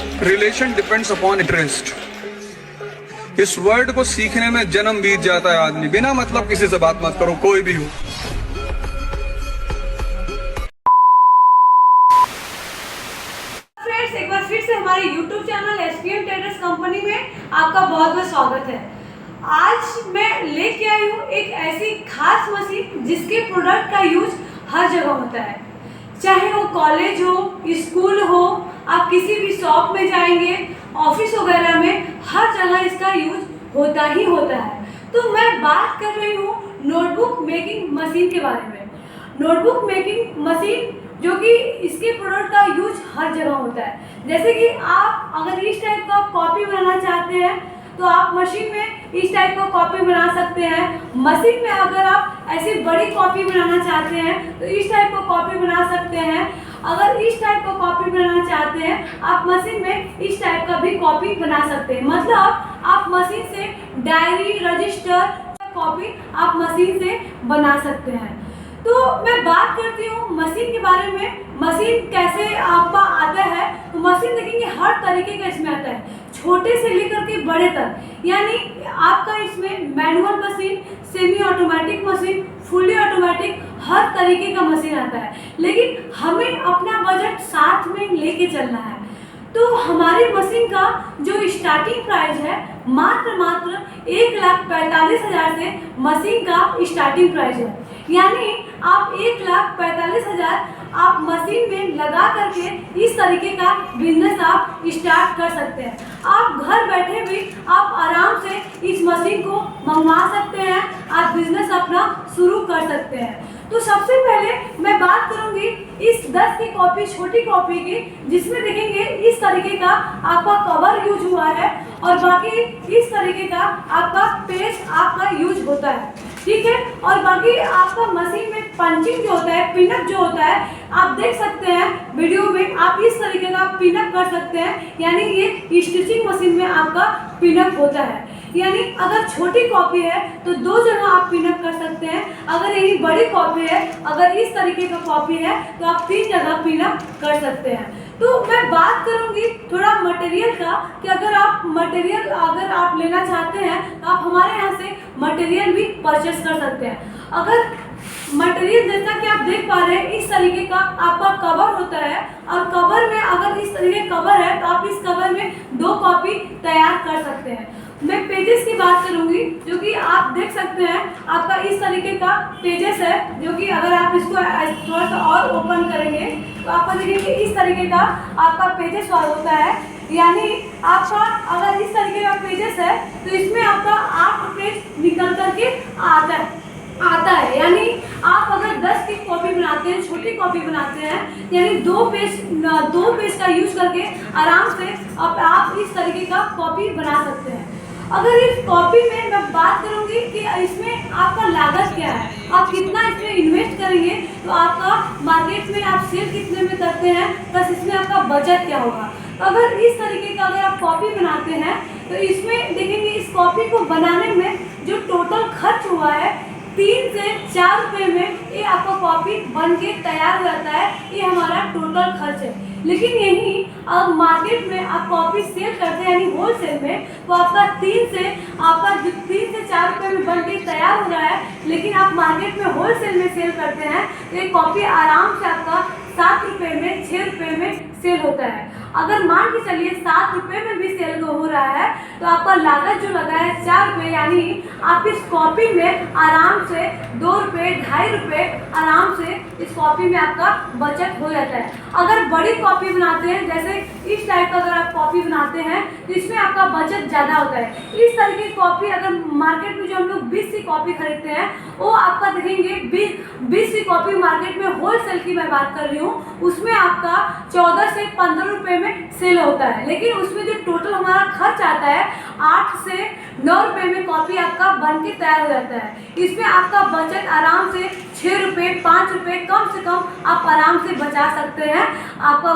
Relation depends upon interest. इस word को सीखने में जन्म बीत जाता है आदमी। बिना मतलब किसी से बात मत करो, कोई भी हो। फ्रेंड्स, एक बार फिर से हमारे YouTube channel SPM traders company में आपका बहुत बहुत स्वागत है। आज मैं लेके आई हूँ एक ऐसी खास मशीन जिसके प्रोडक्ट का यूज हर जगह होता है, चाहे वो कॉलेज हो, स्कूल हो, आप किसी भी शॉप में जाएंगे, ऑफिस वगैरह में, हर जगह इसका यूज होता ही होता है। तो मैं बात कर रही हूँ नोटबुक मेकिंग मशीन के बारे में। नोटबुक मेकिंग मशीन जो कि इसके प्रोडक्ट का यूज हर जगह होता है। जैसे कि आप अगर इस टाइप का कॉपी बनाना चाहते हैं तो आप मशीन में इस टाइप का कॉपी बना सकते हैं। मशीन में अगर आप ऐसी बड़ी कॉपी बनाना चाहते हैं तो इस टाइप का कॉपी बना सकते हैं। अगर इस टाइप का कॉपी बनाना चाहते हैं आप मशीन में इस टाइप का भी कॉपी बना सकते हैं। मतलब आप मशीन से डायरी, रजिस्टर, कॉपी आप मशीन से बना सकते हैं। तो मैं बात करती हूँ मशीन के बारे में। मशीन कैसे आपका आता है तो मशीन देखेंगे हर तरीके का इसमें आता है, छोटे से लेकर के बड़े तक। यानी आपका इसमें manual machine, semi automatic machine, fully automatic, हर तरीके का मशीन आता है। लेकिन हमें अपना बजट साथ में लेके चलना है। तो हमारी मशीन का जो स्टार्टिंग प्राइस है मात्र 1,45,000 से मशीन का स्टार्टिंग प्राइस है। यानी आप 1,45,000 आप मशीन में लगा करके इस तरीके का बिजनेस आप स्टार्ट कर सकते हैं। आप घर बैठे भी आप आराम से इस मशीन को मंगवा सकते हैं, आप बिजनेस अपना शुरू कर सकते हैं। तो सबसे पहले मैं बात करूंगी इस 10 की कॉपी, छोटी कॉपी की, जिसमें देखेंगे इस तरीके का आपका कवर यूज हुआ है और बाकी इस तरीके का आपका पेज आपका यूज होता है, ठीक है। और बाकी आपका मशीन में पंचिंग जो होता है, पिनअप जो होता है, आप देख सकते हैं वीडियो में, आप इस तरीके का पिनअप कर सकते हैं। यानी ये स्टिचिंग मशीन में आपका पिनअप होता है। यानी अगर छोटी कॉपी है तो 2 जगह आप पिनअप कर सकते हैं। अगर यही बड़ी कॉपी है, अगर इस तरीके का कॉपी है तो आप 3 जगह पिनअप कर सकते हैं। तो मैं बात करूंगी थोड़ा मटेरियल का कि अगर आप लेना चाहते हैं तो आप हमारे यहाँ से मटेरियल भी परचेस कर सकते हैं। अगर मटेरियल जैसा कि आप देख पा रहे हैं इस तरीके का आपका कवर होता है और कवर में अगर इस तरीके कवर है तो आप इस कवर में 2 कॉपी तैयार कर सकते हैं। मैं पेजेस की बात करूंगी जो कि आप देख सकते हैं आपका इस तरीके का पेजेस है, जो कि अगर आप इसको थोड़ा सा और ओपन करेंगे तो आपको देखेंगे इस तरीके का आपका पेजेस होता है। यानी आपका अगर इस तरीके का पेजेस है तो इसमें आपका 8 पेज निकल करके आता है। यानी आप अगर 10 की कॉपी बनाते हैं, छोटी कॉपी बनाते हैं, यानी 2 पेज का यूज करके आराम से आप इस तरीके का कॉपी बना सकते हैं। अगर इस कॉपी में मैं बात करूंगी कि इसमें आपका लागत क्या है, आप कितना इसमें इन्वेस्ट करेंगे, तो आपका मार्केट में आप सेल कितने में करते हैं, प्लस इसमें आपका बजट क्या होगा। तो अगर इस तरीके का अगर आप कॉपी बनाते हैं तो इसमें देखेंगे इस कॉपी को बनाने में जो टोटल खर्च हुआ है 3 से 4 रुपये में ये आपका कॉपी बन के तैयार हो जाता है। ये हमारा टोटल खर्च है। लेकिन यही अब मार्केट में आप कॉपी सेल करते हैं यानी होलसेल में, तो आपका 3 से 4 रुपये में बन के तैयार हो रहा है। लेकिन आप मार्केट में होलसेल में सेल करते हैं तो ये कॉपी आराम से आपका 7 रुपये में, 6 रुपये में सेल होता है। अगर मान के चलिए 7 रुपये में भी सेल हो रहा है तो आपका लागत जो लगा है 4 रुपये, यानी आप इस कॉपी में आराम से 2 रुपये, 2.5 रुपये आराम से इस कॉपी में आपका बचत हो जाता है। अगर बड़ी कॉपी बनाते हैं, जैसे इस टाइप का अगर आप कॉपी बनाते हैं तो इसमें आपका बचत ज़्यादा होता है। इस तरह की कॉपी अगर मार्केट में जो हम लोग 20 की कॉपी खरीदते हैं वो आपका देखेंगे 20 की कॉपी मार्केट में होलसेल की मैं बात कर रही हूँ, उसमें आपका 14 से 15 रुपये में सेल होता है। लेकिन उसमें जो टोटल हमारा खर्च आता है 8 से 9 रुपये में कॉपी आपका बन के तैयार हो जाता है। इसमें आपका बचत आराम से 6 रुपये, 5 रुपये कम से कम आप आराम से बचा सकते हैं। आपका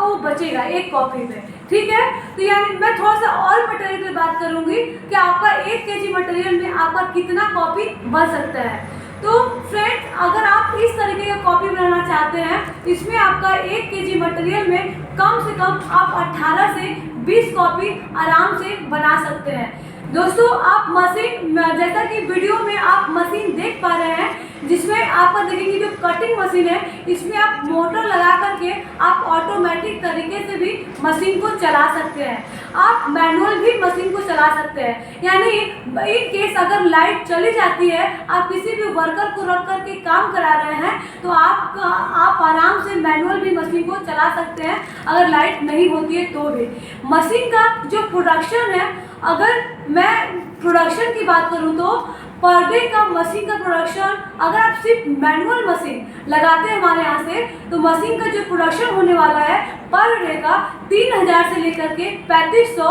वो बचेगा एक कॉपी में, ठीक है। तो यानी मैं थोड़ा सा और मटेरियल की बात करूंगी कि आपका 1 kg मटेरियल में आपका कितना कॉपी बन सकता है। तो फ्रेंड्स, अगर आप इस तरीके का कॉपी बनाना चाहते हैं, इसमें आपका 1 केजी मटेरियल में कम से कम आप 18 से 20 कॉपी आराम से बना सकते हैं। दोस्तों, आप मशीन, जैसा कि वीडियो में आप मशीन देख पा रहे हैं, जिसमें आपका देखेंगे जो कटिंग मशीन है, इसमें आप मोटर लगा करके आप ऑटोमेटिक तरीके से भी मशीन को चला सकते हैं। आप मैनुअल भी मशीन को चला सकते हैं। यानी इन केस अगर लाइट चली जाती है, आप किसी भी वर्कर को रख करके काम करा रहे हैं, तो आप आराम से मैनुअल भी मशीन को चला सकते हैं अगर लाइट नहीं होती है तो भी। मशीन का जो प्रोडक्शन है, अगर मैं प्रोडक्शन की बात करूं तो पर डे का मशीन का प्रोडक्शन, अगर आप सिर्फ मैनुअल मशीन लगाते हैं हमारे यहाँ से, तो मशीन का जो प्रोडक्शन होने वाला है पर डे का 3000 से लेकर के 3500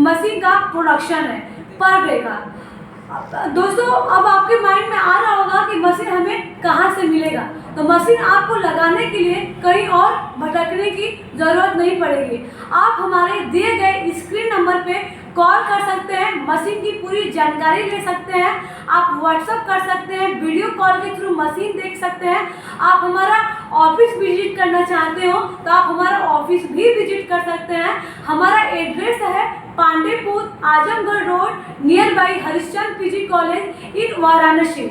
मशीन का प्रोडक्शन है पर डे का। दोस्तों, अब आपके माइंड में आ रहा होगा कि मशीन हमें कहाँ से मिलेगा। तो मशीन आपको लगाने के लिए कहीं और भटकने की ज़रूरत नहीं पड़ेगी। आप हमारे दिए गए स्क्रीन नंबर पे कॉल कर सकते हैं, मशीन की पूरी जानकारी ले सकते हैं, आप व्हाट्सअप कर सकते हैं, वीडियो कॉल के थ्रू मशीन देख सकते हैं। आप हमारा ऑफिस विजिट करना चाहते हो तो आप हमारा ऑफिस भी विजिट कर सकते हैं। हमारा एड्रेस है Pandeypur, Azamgarh road, near by Harishchandra PG college in Varanasi.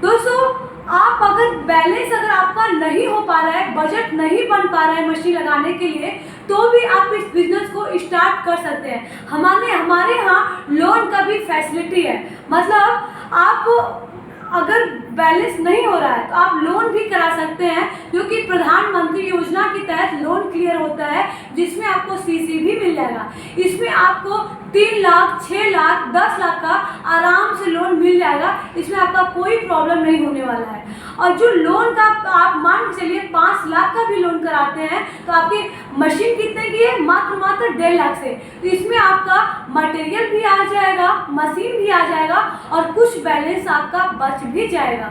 दोस्तों, आप अगर बैलेंस अगर आपका नहीं हो पा रहा है, बजट नहीं बन पा रहा है मशीन लगाने के लिए, तो भी आप इस बिजनेस को स्टार्ट कर सकते हैं। हमारे यहाँ लोन का भी फैसिलिटी है। मतलब आप अगर बैलेंस नहीं हो रहा है तो आप लोन भी करा सकते हैं, क्योंकि प्रधानमंत्री योजना के तहत लोन क्लियर होता है, जिसमें आपको सीसी भी मिल जाएगा। इसमें आपको 3 लाख, 6 लाख, 10 लाख का आराम से लोन मिल जाएगा। इसमें आपका कोई प्रॉब्लम नहीं होने वाला है। और जो लोन का आप मान के चलिए 5 लाख का भी लोन कराते हैं, तो आपकी मशीन कितने की है? मात्र 1.5 लाख से। तो इसमें आपका मटेरियल भी आ जाएगा, मशीन भी आ जाएगा और कुछ बैलेंस आपका बच भी जाएगा।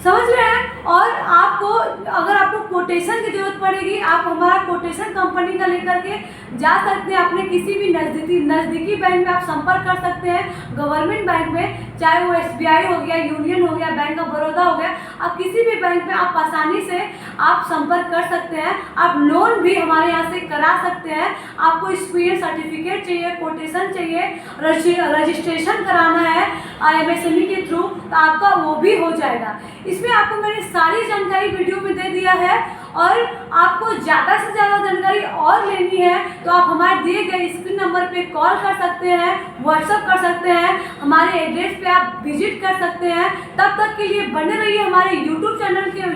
समझ रहे हैं? और आपको अगर आपको कोटेशन की जरूरत पड़ेगी, आप हमारा कोटेशन कंपनी का लेकर के जा सकते हैं। अपने किसी भी नज़दीकी बैंक में आप संपर्क कर सकते हैं, गवर्नमेंट बैंक में, चाहे वो SBI हो गया, यूनियन हो गया, बैंक ऑफ बड़ौदा हो गया। आप किसी भी बैंक में आप आसानी से आप संपर्क कर सकते हैं। आप लोन भी हमारे यहाँ से करा सकते हैं। आपको एक्सपीरियंस सर्टिफिकेट चाहिए, कोटेशन चाहिए, रजिस्ट्रेशन कराना है MSME के थ्रू, तो आपका वो भी हो जाएगा। इसमें आपको मैंने सारी जानकारी वीडियो में दे दिया है। और आपको ज़्यादा से ज़्यादा जानकारी और लेनी है तो आप हमारे दिए गए स्क्रीन नंबर पे कॉल कर सकते हैं, व्हाट्सअप कर सकते हैं, हमारे एड्रेस पे आप विजिट कर सकते हैं। तब तक के लिए बने रहिए हमारे यूट्यूब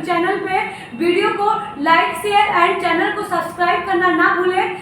चैनल पे। वीडियो को लाइक, शेयर एंड चैनल को सब्सक्राइब करना ना भूलें।